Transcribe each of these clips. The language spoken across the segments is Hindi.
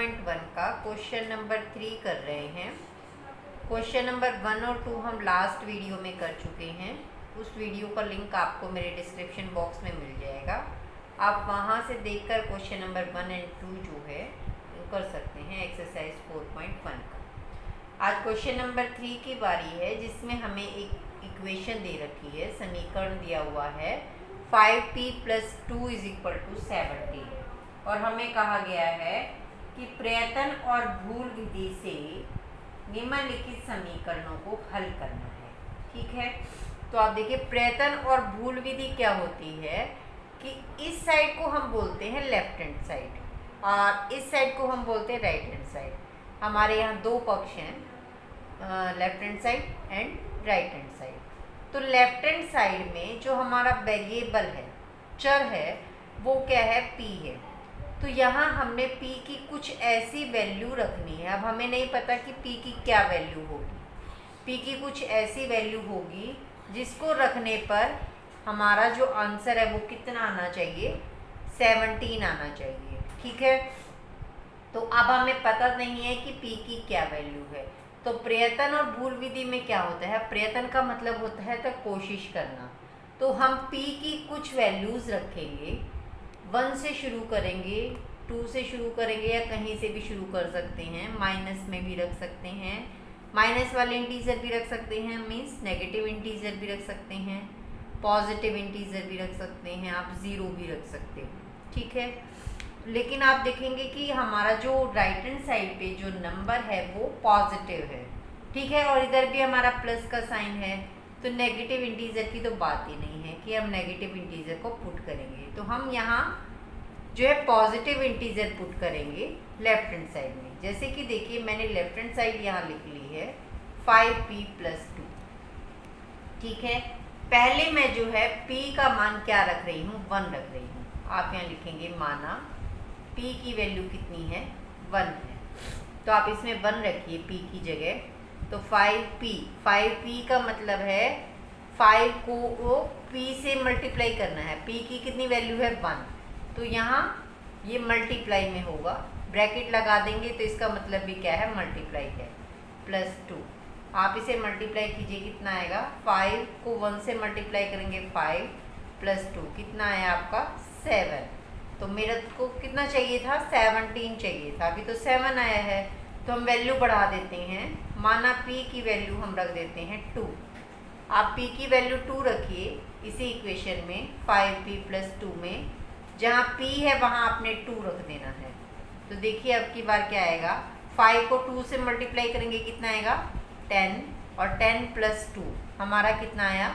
4.1 का क्वेश्चन नंबर 3 कर रहे हैं। क्वेश्चन नंबर 1 और 2 हम लास्ट वीडियो में कर चुके हैं। उस वीडियो का लिंक आपको मेरे डिस्क्रिप्शन बॉक्स में मिल जाएगा। आप वहां से देखकर क्वेश्चन नंबर 1 एंड 2 जो है कर सकते हैं एक्सरसाइज 4.1 का। आज क्वेश्चन नंबर 3 की बारी है, जिसमें हमें एक इक्वेशन दे रखी है, समीकरण दिया हुआ है 5p + 2 = 70 और हमें कहा गया है कि प्रयत्न और भूल विधि से निम्नलिखित समीकरणों को हल करना है। ठीक है, तो आप देखिए प्रयत्न और भूल विधि क्या होती है कि इस साइड को हम बोलते हैं लेफ्ट हैंड साइड और इस साइड को हम बोलते हैं राइट हैंड साइड। हमारे यहाँ दो पक्ष हैं, left hand side and right hand side. तो लेफ्ट हैंड साइड में जो हमारा वेरिएबल है, चर है, वो क्या है, p है। तो यहाँ हमने p की कुछ ऐसी वैल्यू रखनी है। अब हमें नहीं पता कि p की क्या वैल्यू होगी। p की कुछ ऐसी वैल्यू होगी जिसको रखने पर हमारा जो आंसर है वो कितना आना चाहिए, 17 आना चाहिए। ठीक है, तो अब हमें पता नहीं है कि p की क्या वैल्यू है। तो प्रयत्न और भूल विधि में क्या होता है, प्रयत्न का मतलब होता है तो कोशिश करना। तो हम p की कुछ वैल्यूज़ रखेंगे, 1 से शुरू करेंगे, 2 से शुरू करेंगे या कहीं से भी शुरू कर सकते हैं, माइनस में भी रख सकते हैं, माइनस वाले इंटीजर भी रख सकते हैं, मीन्स नेगेटिव इंटीजर भी रख सकते हैं, पॉजिटिव इंटीजर भी रख सकते हैं, आप ज़ीरो भी रख सकते हो। ठीक है, लेकिन आप देखेंगे कि हमारा जो राइट हैंड साइड पे जो नंबर है वो पॉजिटिव है। ठीक है, और इधर भी हमारा प्लस का साइन है, तो नेगेटिव इंटीजर की तो बात ही नहीं है कि हम नेगेटिव इंटीजर को पुट करेंगे। तो हम यहाँ जो है पॉजिटिव इंटीजर पुट करेंगे लेफ्ट हैंड साइड में। जैसे कि देखिए मैंने लेफ्ट हैंड साइड यहाँ लिख ली है 5p + 2। ठीक है, पहले मैं जो है p का मान क्या रख रही हूँ, 1 रख रही हूँ। आप यहाँ लिखेंगे माना p की वैल्यू कितनी है, 1 है। तो आप इसमें 1 रखिए p की जगह। तो 5p का मतलब है 5 को p से मल्टीप्लाई करना है। p की कितनी वैल्यू है, 1। तो यहाँ ये मल्टीप्लाई में होगा, ब्रैकेट लगा देंगे तो इसका मतलब भी क्या है, मल्टीप्लाई है, +2। आप इसे मल्टीप्लाई कीजिए, कितना आएगा, 5 को 1 से मल्टीप्लाई करेंगे 5 + 2 कितना आया आपका, 7। तो मेरे को कितना चाहिए था, 17 चाहिए था, अभी तो 7 आया है। तो हम वैल्यू बढ़ा देते हैं, माना p की वैल्यू हम रख देते हैं 2। आप p की वैल्यू 2 रखिए इसी इक्वेशन में 5p + 2 में, जहाँ p है वहाँ आपने 2 रख देना है। तो देखिए अब की बार क्या आएगा, 5 को 2 से मल्टीप्लाई करेंगे कितना आएगा, 10, और 10 + 2 हमारा कितना आया,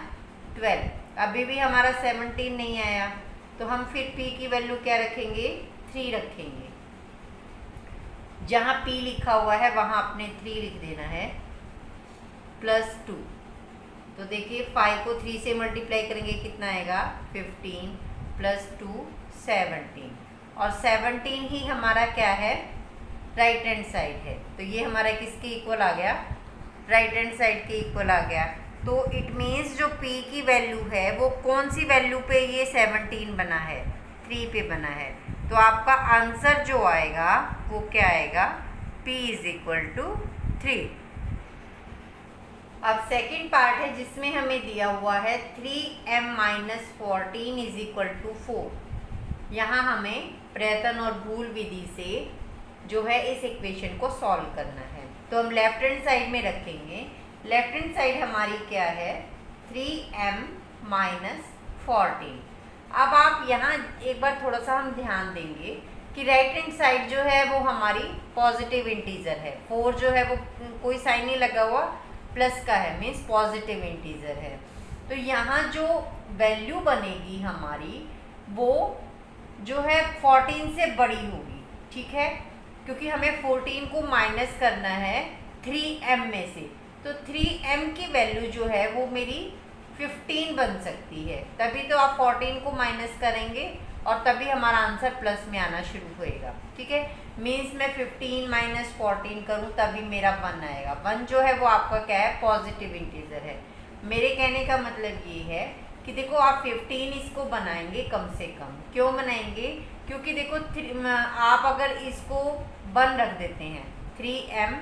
12। अभी भी हमारा 17 नहीं आया, तो हम फिर p की वैल्यू क्या रखेंगे, 3 रखेंगे। जहाँ p लिखा हुआ है वहाँ आपने 3 लिख देना है, +2। तो देखिए 5 को 3 से मल्टीप्लाई करेंगे कितना आएगा, 15 + 2 17, और 17 ही हमारा क्या है, राइट हैंड साइड है। तो ये हमारा किसके इक्वल आ गया, राइट हैंड साइड के इक्वल आ गया। तो इट मीन्स जो p की वैल्यू है वो कौन सी वैल्यू पे ये 17 बना है, 3 पे बना है। तो आपका आंसर जो आएगा वो क्या आएगा, p = 3। अब सेकंड पार्ट है जिसमें हमें दिया हुआ है 3m - 14 = 4। यहाँ हमें प्रयत्न और भूल विधि से जो है इस इक्वेशन को सॉल्व करना है। तो हम लेफ्ट हैंड साइड में रखेंगे, लेफ्ट हैंड साइड हमारी क्या है, 3m - 14। अब आप यहाँ एक बार थोड़ा सा हम ध्यान देंगे कि राइट हैंड साइड जो है वो हमारी पॉजिटिव इंटीजर है। 4 जो है वो कोई साइन नहीं लगा हुआ, प्लस का है, मीन्स पॉजिटिव इंटीजर है। तो यहाँ जो वैल्यू बनेगी हमारी वो जो है 14 से बड़ी होगी। ठीक है, क्योंकि हमें 14 को माइनस करना है 3m में से, तो 3m की वैल्यू जो है वो मेरी 15 बन सकती है। तभी तो आप 14 को माइनस करेंगे और तभी हमारा आंसर प्लस में आना शुरू होएगा। ठीक है, मीन्स मैं 15 - 14 करूँ तभी मेरा 1 आएगा। 1 जो है वो आपका क्या है, पॉजिटिव इंटीजर है। मेरे कहने का मतलब ये है कि देखो आप 15 इसको बनाएंगे कम से कम। क्यों बनाएंगे, क्योंकि देखो आप अगर इसको 1 रख देते हैं। 3m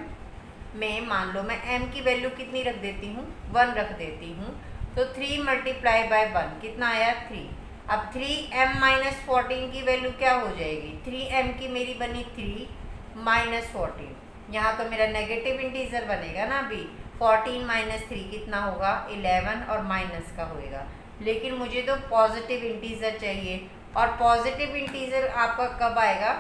में मान लो मैं m की वैल्यू कितनी रख देती हूँ, 1 रख देती हूँ, तो 3 मल्टीप्लाई बाय 1 कितना आया 3। अब 3m माइनस 14 की वैल्यू क्या हो जाएगी, 3m की मेरी बनी 3 माइनस 14, यहाँ तो मेरा नेगेटिव इंटीजर बनेगा ना अभी। 14 माइनस 3 कितना होगा 11 और माइनस का होएगा, लेकिन मुझे तो पॉजिटिव इंटीजर चाहिए। और पॉजिटिव इंटीजर आपका कब आएगा,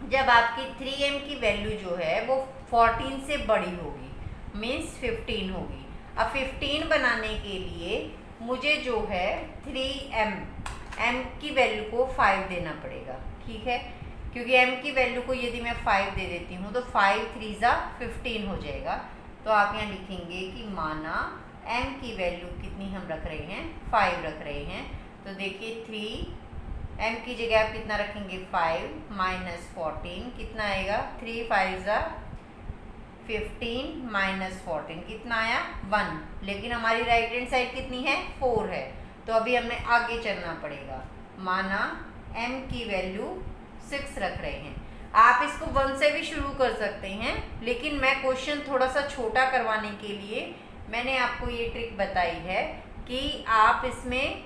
जब आपकी 3m की वैल्यू जो है वो 14 से बड़ी होगी, मीन्स 15 होगी। अब 15 बनाने के लिए मुझे जो है 3m की वैल्यू को 5 देना पड़ेगा, ठीक है, क्योंकि m की वैल्यू को यदि मैं 5 दे देती हूँ तो 5 3 जा 15 हो जाएगा। तो आप यहाँ लिखेंगे कि माना m की वैल्यू कितनी हम रख रहे हैं, 5 रख रहे हैं। तो देखिए 3m की जगह आप कितना रखेंगे 5 माइनस 14 कितना आएगा, 3 5 जा 15 माइनस 14 कितना आया 1, लेकिन हमारी राइट हैंड साइड कितनी है 4 है, तो अभी हमें आगे चलना पड़ेगा। माना m की वैल्यू 6 रख रहे हैं। आप इसको 1 से भी शुरू कर सकते हैं, लेकिन मैं क्वेश्चन थोड़ा सा छोटा करवाने के लिए मैंने आपको ये ट्रिक बताई है कि आप इसमें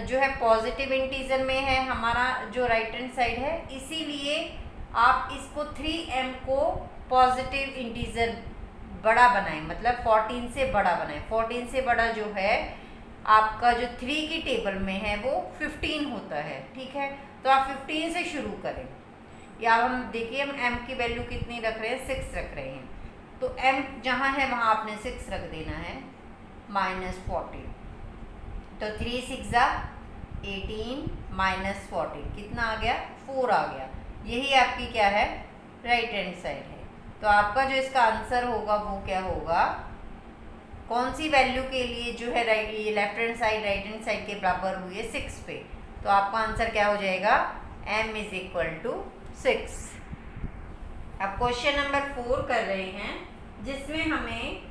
जो है पॉजिटिव इंटीजर में है हमारा जो राइट हैंड साइड है, इसीलिए आप इसको 3m को पॉजिटिव इंटीजर बड़ा बनाएं, मतलब 14 से बड़ा बनाएं। 14 से बड़ा जो है आपका जो 3 की टेबल में है वो 15 होता है, ठीक है, तो आप 15 से शुरू करें। या हम देखिए हम m की वैल्यू कितनी रख रहे हैं 6 रख रहे हैं, तो m जहाँ है वहाँ आपने 6 रख देना है माइनस 14, तो 3 6 जा 18 माइनस 14 कितना आ गया 4 आ गया। यही आपकी क्या है राइट हैंड साइड है। तो आपका जो इसका आंसर होगा वो क्या होगा, कौन सी वैल्यू के लिए जो है ये लेफ्ट हैंड साइड के बराबर हुई है 6 पे, तो आपका आंसर क्या हो जाएगा m इज इक्वल टू 6। अब क्वेश्चन नंबर 4 कर रहे हैं, जिसमें हमें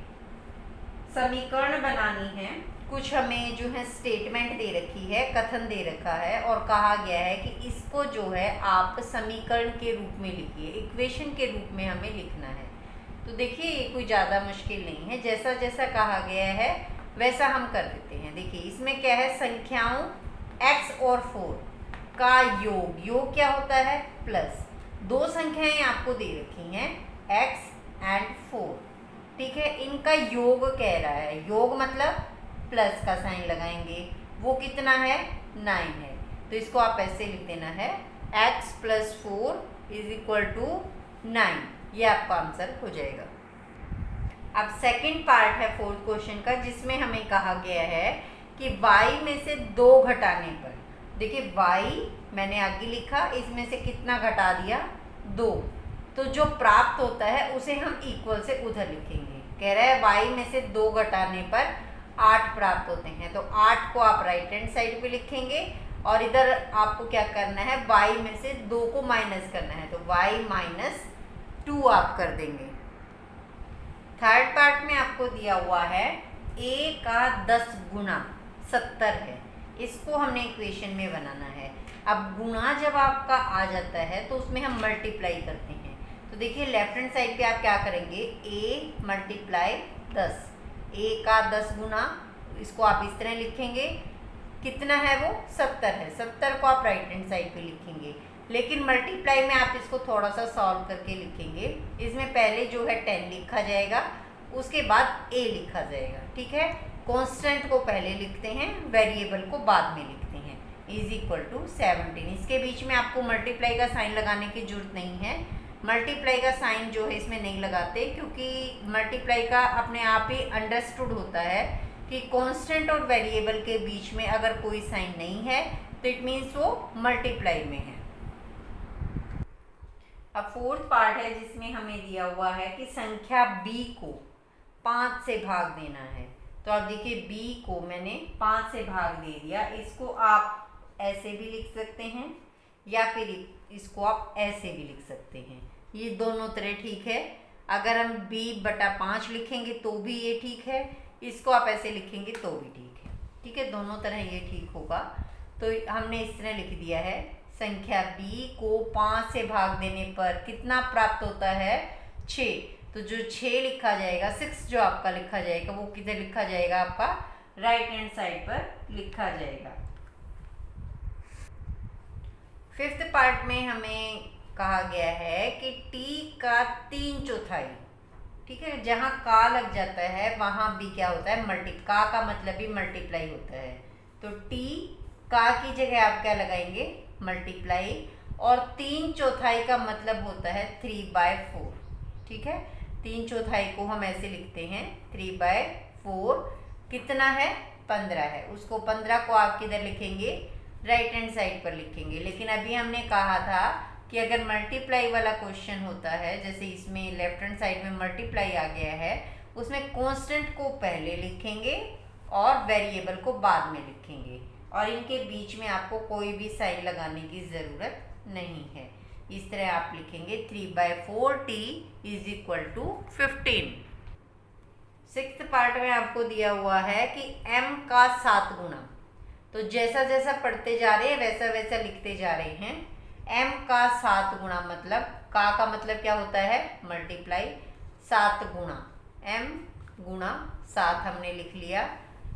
समीकरण बनानी है। कुछ हमें जो है स्टेटमेंट दे रखी है, कथन दे रखा है और कहा गया है कि इसको जो है आप समीकरण के रूप में लिखिए, इक्वेशन के रूप में हमें लिखना है। तो देखिए ये कोई ज़्यादा मुश्किल नहीं है, जैसा जैसा कहा गया है वैसा हम कर देते हैं। देखिए इसमें क्या है, संख्याओं x और 4 का योग, योग क्या होता है प्लस, दो संख्याएं आपको दे रखी हैं x एंड 4, ठीक है, इनका योग कह रहा है, योग मतलब प्लस का साइन लगाएंगे, वो कितना है 9 है, तो इसको आप ऐसे लिख देना है x plus 4 is equal to 9, ये आपका आंसर हो जाएगा। अब सेकंड पार्ट है फोर्थ क्वेश्चन का, जिसमें हमें कहा गया है कि y में से 2 घटाने पर, देखिए y मैंने आगे लिखा, इसमें से कितना घटा दिया 2, तो जो प्राप्त होता है उसे हम इक्वल से उधर लिखेंगे। कह रहा है y में से 2 घटाने पर 8 प्राप्त होते हैं, तो 8 को आप राइट हैंड साइड पे लिखेंगे और इधर आपको क्या करना है y में से 2 को माइनस करना है, तो y माइनस 2 आप कर देंगे। थर्ड पार्ट में आपको दिया हुआ है a का 10 गुना 70 है, इसको हमने इक्वेशन में बनाना है। अब गुना जब आपका आ जाता है तो उसमें हम मल्टीप्लाई करते हैं, तो देखिए लेफ्ट हैंड साइड पे आप क्या करेंगे a मल्टीप्लाई 10, a का 10 गुना, इसको आप इस तरह लिखेंगे, कितना है वो 70 है, 70 को आप राइट हैंड साइड पे लिखेंगे, लेकिन मल्टीप्लाई में आप इसको थोड़ा सा सॉल्व करके लिखेंगे। इसमें पहले जो है 10 लिखा जाएगा, उसके बाद a लिखा जाएगा, ठीक है, कांस्टेंट को पहले लिखते हैं, वेरिएबल को बाद में लिखते हैं, इज इक्वल टू 17। इसके बीच में आपको मल्टीप्लाई का साइन लगाने की जरूरत नहीं है, मल्टीप्लाई का साइन जो है इसमें नहीं लगाते, क्योंकि मल्टीप्लाई का अपने आप ही अंडरस्टूड होता है कि कांस्टेंट और वेरिएबल के बीच में अगर कोई साइन नहीं है तो इट मीन्स वो मल्टीप्लाई में है। अब फोर्थ पार्ट है, जिसमें हमें दिया हुआ है कि संख्या b को 5 से भाग देना है, तो आप देखिए b को मैंने 5 से भाग दे दिया, इसको आप ऐसे भी लिख सकते हैं या फिर इसको आप ऐसे भी लिख सकते हैं, ये दोनों तरह ठीक है। अगर हम b/5 लिखेंगे तो भी ये ठीक है, इसको आप ऐसे लिखेंगे तो भी ठीक है, ठीक है, दोनों तरह ये ठीक होगा। तो हमने इस तरह लिख दिया है संख्या b को 5 से भाग देने पर कितना प्राप्त होता है? 6। तो जो 6 लिखा जाएगा, 6 जो आपका लिखा जाएगा वो किधर लिखा जाएगा? आपका राइट हैंड साइड पर लिखा जाएगा। फिफ्थ पार्ट में हमें कहा गया है कि t का 3/4, ठीक है, जहाँ का लग जाता है वहाँ भी क्या होता है? का मतलब भी मल्टीप्लाई होता है। तो t का की जगह आप क्या लगाएंगे? मल्टीप्लाई। और 3/4 का मतलब होता है 3/4, ठीक है। 3/4 को हम ऐसे लिखते हैं 3/4। कितना है? 15 है। उसको 15 को आप किधर लिखेंगे? राइट हैंड साइड पर लिखेंगे। लेकिन अभी हमने कहा था कि अगर मल्टीप्लाई वाला क्वेश्चन होता है, जैसे इसमें लेफ्ट हैंड साइड में मल्टीप्लाई आ गया है, उसमें कांस्टेंट को पहले लिखेंगे और वेरिएबल को बाद में लिखेंगे, और इनके बीच में आपको कोई भी साइन लगाने की ज़रूरत नहीं है। इस तरह आप लिखेंगे 3/4t = 15। सिक्स्थ पार्ट में आपको दिया हुआ है कि m का 7 गुना। तो जैसा जैसा पढ़ते जा रहे हैं वैसा वैसा लिखते जा रहे हैं। m का 7 गुना मतलब का मतलब क्या होता है? मल्टीप्लाई। 7 गुना m गुना 7 हमने लिख लिया।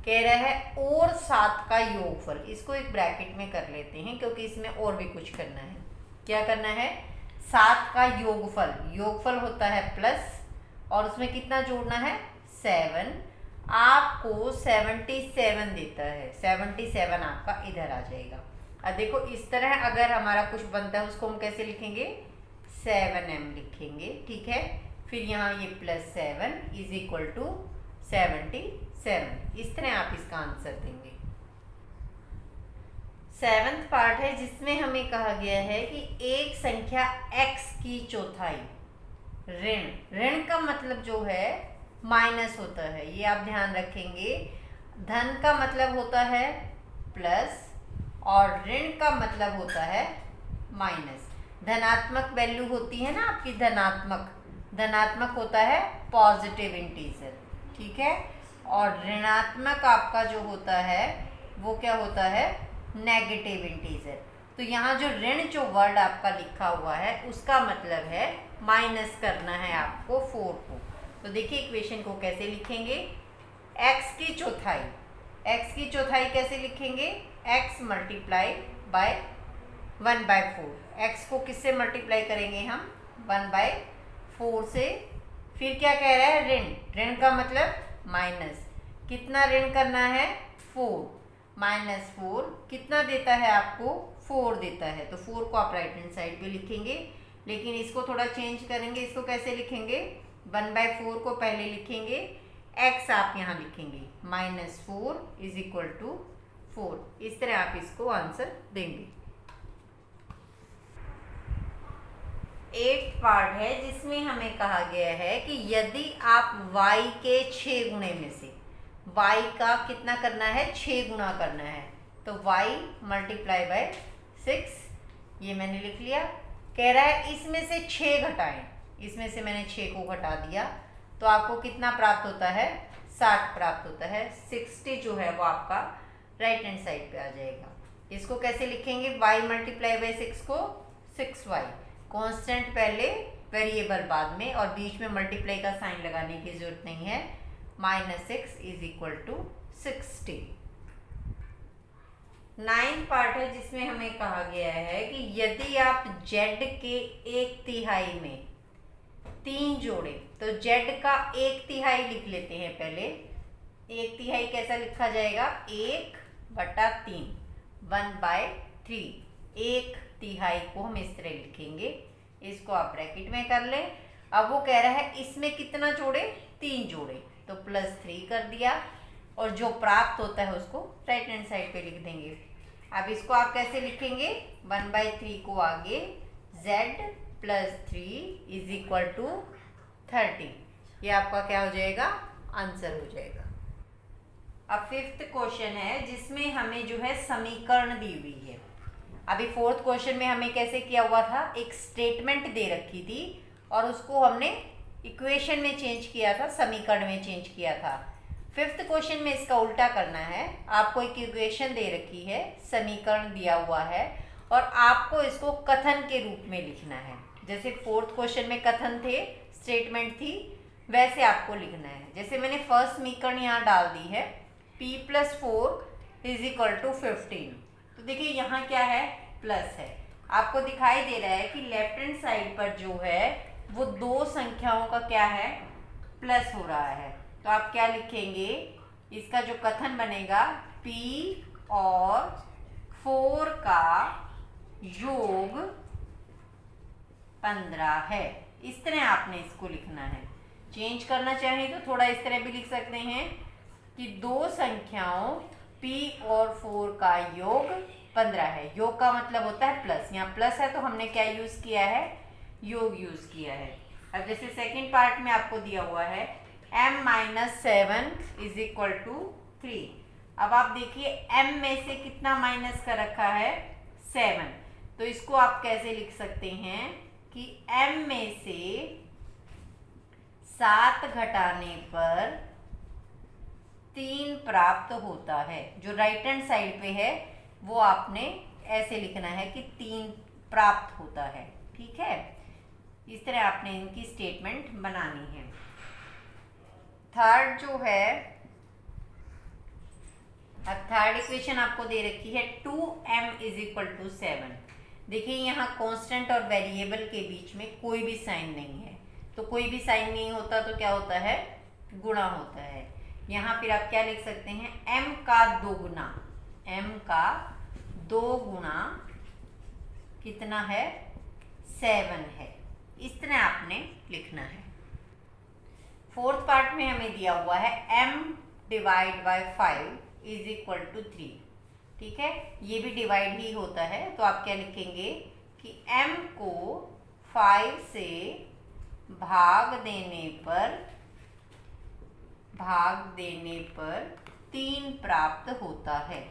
कह रहा है और 7 का योगफल। इसको एक ब्रैकेट में कर लेते हैं क्योंकि इसमें और भी कुछ करना है। क्या करना है? 7 का योगफल। योगफल होता है प्लस, और उसमें कितना जोड़ना है? 7। आपको 77 देता है। 77 आपका इधर आ जाएगा। अब देखो इस तरह अगर हमारा कुछ बनता है उसको हम कैसे लिखेंगे? 7m लिखेंगे, ठीक है। फिर यहाँ ये +7 = 77। इस तरह आप इसका आंसर देंगे। 7th पार्ट है जिसमें हमें कहा गया है कि एक संख्या x की चौथाई ऋण का मतलब जो है माइनस होता है, ये आप ध्यान रखेंगे। धन का मतलब होता है प्लस और ऋण का मतलब होता है माइनस। धनात्मक वैल्यू होती है ना आपकी, धनात्मक होता है पॉजिटिव इंटीजर, ठीक है। और ऋणात्मक आपका जो होता है वो क्या होता है? Negative integer. तो यहाँ जो ऋण जो वर्ड आपका लिखा हुआ है उसका मतलब है माइनस करना है आपको 4 को। तो देखिए इक्वेशन को कैसे लिखेंगे? x की चौथाई कैसे लिखेंगे? x multiply by 1/4। x को किससे मल्टीप्लाई करेंगे हम? 1/4 से। फिर क्या कह रहा है? ऋण का मतलब माइनस। कितना ऋण करना है? 4। -4 कितना देता है आपको? 4 देता है। तो 4 को आप राइट हैंड साइड पे लिखेंगे, लेकिन इसको थोड़ा चेंज करेंगे। इसको कैसे लिखेंगे? 1/4 को पहले लिखेंगे, x आप यहाँ लिखेंगे -4 = 4। इस तरह आप इसको आंसर देंगे। 8th पार्ट है जिसमें हमें कहा गया है कि यदि आप y के 6 गुणे में से y का कितना करना है? 6 गुना करना है। तो y मल्टीप्लाई बाय 6, ये मैंने लिख लिया। कह रहा है इसमें से 6 घटाएं। इसमें से मैंने 6 को घटा दिया तो आपको कितना प्राप्त होता है? 60 प्राप्त होता है। 60 जो है वो आपका राइट हैंड साइड पे आ जाएगा। इसको कैसे लिखेंगे? y मल्टीप्लाई बाय 6 को 6y, कांस्टेंट पहले वेरिएबल बाद में, और बीच में मल्टीप्लाई का साइन लगाने की जरूरत नहीं है। -6 = 60। 9th पार्ट है जिसमें हमें कहा गया है कि यदि आप z के 1/3 में 3 जोड़े, तो z का 1/3 लिख लेते हैं पहले। 1/3 कैसा लिखा जाएगा? 1/3, 1/3। 1/3 को हम इस तरह लिखेंगे। इसको आप ब्रैकेट में कर लें। अब वो कह रहा है इसमें कितना जोड़े? 3 जोड़े, तो +3 कर दिया, और जो प्राप्त होता है उसको राइट हैंड साइड पे लिख देंगे। अब इसको आप कैसे लिखेंगे? 1/3 को आगे z + 3 = 30। ये आपका क्या हो जाएगा? आंसर हो जाएगा। अब 5th क्वेश्चन है जिसमें हमें जो है समीकरण दी हुई है। अभी 4th क्वेश्चन में हमें कैसे किया हुआ था? एक स्टेटमेंट दे रखी थी और उसको हमने इक्वेशन में चेंज किया था, समीकरण में चेंज किया था। 5th क्वेश्चन में इसका उल्टा करना है। आपको एक इक्वेशन दे रखी है, समीकरण दिया हुआ है, और आपको इसको कथन के रूप में लिखना है। जैसे फोर्थ क्वेश्चन में कथन थे, स्टेटमेंट थी, वैसे आपको लिखना है। जैसे मैंने फर्स्ट समीकरण यहाँ डाल दी है, p + 4 = 15। तो देखिए यहाँ क्या है, प्लस है। आपको दिखाई दे रहा है कि लेफ्ट हैंड साइड पर जो है वो दो संख्याओं का क्या है, प्लस हो रहा है। तो आप क्या लिखेंगे, इसका जो कथन बनेगा, p और 4 का योग 15 है। इस तरह आपने इसको लिखना है। चेंज करना चाहें तो थोड़ा इस तरह भी लिख सकते हैं कि दो संख्याओं p और 4 का योग 15 है। योग का मतलब होता है प्लस, यहाँ प्लस है तो हमने क्या यूज़ किया है, योग यूज़ किया है। अब जैसे सेकंड पार्ट में आपको दिया हुआ है m - 7 = 3। अब आप देखिए m में से कितना माइनस कर रखा है, 7। तो इसको आप कैसे लिख सकते हैं कि m में से 7 घटाने पर 3 प्राप्त होता है। जो राइट हैंड साइड पे है वो आपने ऐसे लिखना है कि 3 प्राप्त होता है। ठीक है, इस तरह आपने इनकी स्टेटमेंट बनानी है। थर्ड जो है, अब थर्ड इक्वेशन आपको दे रखी है 2m = 7। देखिए यहाँ कांस्टेंट और वेरिएबल के बीच में कोई भी साइन नहीं है, तो कोई भी साइन नहीं होता तो क्या होता है, गुणा होता है। यहाँ फिर आप क्या लिख सकते हैं, m का 2 गुना, m का 2 गुना कितना है, 7 है। इस तरह आपने लिखना है। फोर्थ पार्ट में हमें दिया हुआ है m / 5 = 3। ठीक है, ये भी डिवाइड ही होता है। तो आप क्या लिखेंगे कि m को 5 से भाग देने पर 3 प्राप्त होता है।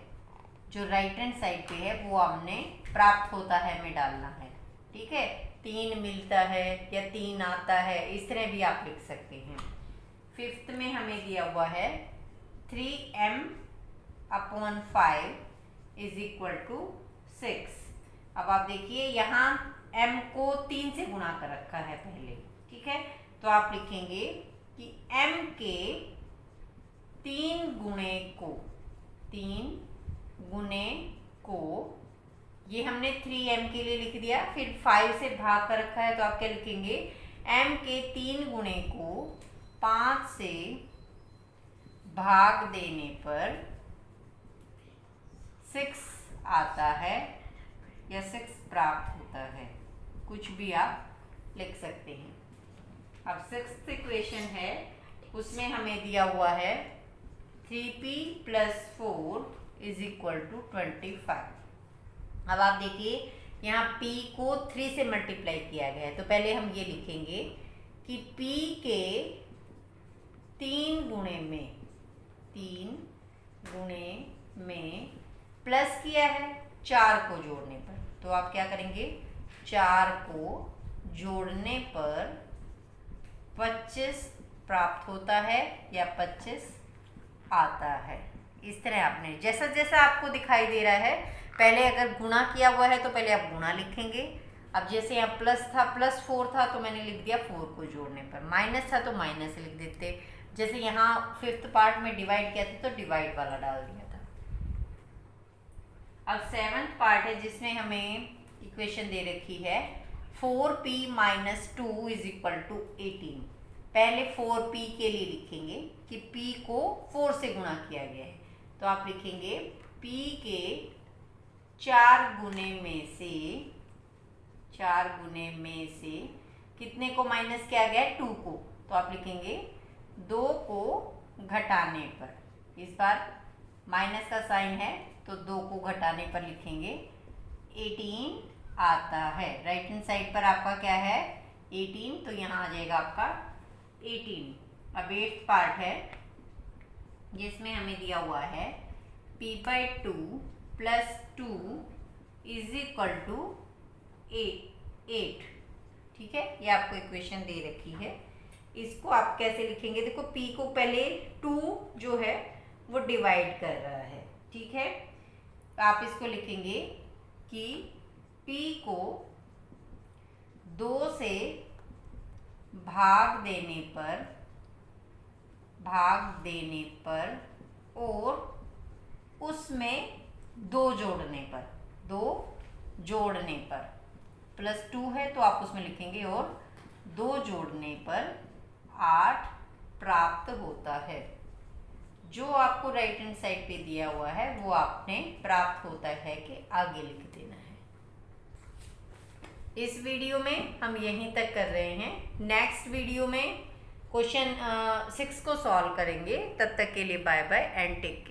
जो राइट हैंड साइड पे है वो हमने प्राप्त होता है में डालना है। ठीक है, 3 मिलता है या 3 आता है, इस तरह भी आप लिख सकते हैं। फिफ्थ में हमें दिया हुआ है 3m / 5 = 6। अब आप देखिए यहाँ m को 3 से गुणा कर रखा है पहले। ठीक है, तो आप लिखेंगे कि m के 3 गुणे को ये हमने 3m के लिए लिख दिया, फिर 5 से भाग कर रखा है तो आप क्या लिखेंगे, m के 3 गुणे को 5 से भाग देने पर 6 आता है या 6 प्राप्त होता है। कुछ भी आप लिख सकते हैं। अब सिक्स्थ इक्वेशन है, उसमें हमें दिया हुआ है 3p + 4 = 25। अब आप देखिए यहाँ p को 3 से मल्टीप्लाई किया गया है, तो पहले हम ये लिखेंगे कि p के 3 गुणे में प्लस किया है 4 को जोड़ने पर। तो आप क्या करेंगे, 4 को जोड़ने पर 25 प्राप्त होता है या 25 आता है। इस तरह आपने जैसा जैसा आपको दिखाई दे रहा है, पहले अगर गुणा किया हुआ है तो पहले आप गुणा लिखेंगे। अब जैसे यहाँ प्लस था, +4 था तो मैंने लिख दिया 4 को जोड़ने पर, माइनस था तो माइनस लिख देते। जैसे यहाँ फिफ्थ पार्ट में डिवाइड किया था तो डिवाइड वाला डाल दिया था। अब सेवंथ पार्ट है जिसमें हमें इक्वेशन दे रखी है 4p - 2 = 18। पहले 4p के लिए लिखेंगे कि p को 4 से गुणा किया गया है, तो आप लिखेंगे p के 4 गुणे में से कितने को माइनस किया गया है, 2 को। तो आप लिखेंगे 2 को घटाने पर, इस बार माइनस का साइन है तो 2 को घटाने पर लिखेंगे 18 आता है। राइट हैंड साइड पर आपका क्या है, 18, तो यहाँ आ जाएगा आपका 18। अब 8th पार्ट है जिसमें हमें दिया हुआ है p/2 + 2 = 8। ठीक है, ये आपको इक्वेशन दे रखी है। इसको आप कैसे लिखेंगे, देखो p को पहले 2 जो है वो डिवाइड कर रहा है। ठीक है, तो आप इसको लिखेंगे कि p को 2 से भाग देने पर और उसमें 2 जोड़ने पर +2 है तो आप उसमें लिखेंगे और 2 जोड़ने पर 8 प्राप्त होता है। जो आपको राइट हैंड साइड पे दिया हुआ है वो आपने प्राप्त होता है कि आगे लिख देना है। इस वीडियो में हम यहीं तक कर रहे हैं। नेक्स्ट वीडियो में क्वेश्चन 6 को सॉल्व करेंगे। तब तक के लिए bye bye and take care.